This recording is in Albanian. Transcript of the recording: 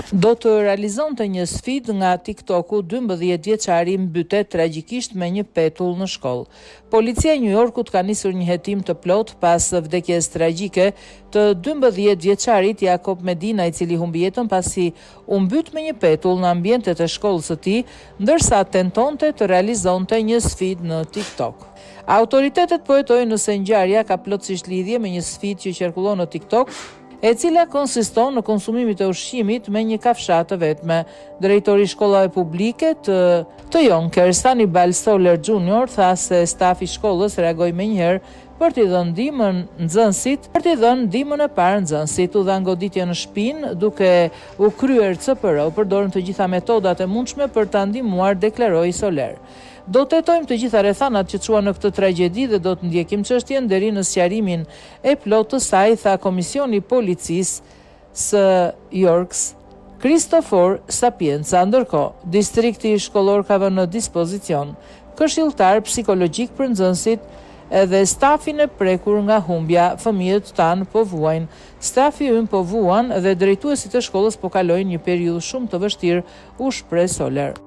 Do të realizonte një sfidë nga TikToku, 12 vjeçari mbytet tragjikisht me një petull në shkollë. Policia e New Yorkut ka nisur një hetim të plot pas vdekjes tragjike të 12 vjeçarit Jakob Medina, i cili humbi jetën pasi u mbyt me një petull në ambientet e shkollës së tij, ndërsa tentonte të realizonte një sfidë në TikTok. Autoritetet po hetojnë nëse ngjarja ka plotësisht lidhje me një sfidë që qarkullon në TikTok, e cila konsiston në konsumimin e ushqimit me një kafshë të vetme. Drejtori i shkollave publike të Yonkers, Hannibal Stoller Jr., tha se stafi i shkollës reagoi menjëherë për t'i dhënë ndihmën e parë nxënësit. U dha goditje në shtëpinë duke u kryer CPR, u përdorën të gjitha metodat e mundshme për ta ndihmuar, deklaroi Stoller. Do të hetojmë të gjitha rrethanat që çuan në këtë tragjedi dhe do të ndjekim çështjen deri në sqarimin e plotë të saj, tha komisioni i policisë së Yorks, Christopher Sapienza. Ndërkohë, distrikti shkollor ka vënë në dispozicion këshilltar psikologjik për nxënësit edhe stafin e prekur nga humbja. Fëmijët tanë po vuajnë, stafi ynë po vuan dhe drejtuesit e shkollës po kalojnë një periudhë shumë të vështirë, u shpreh Stoller.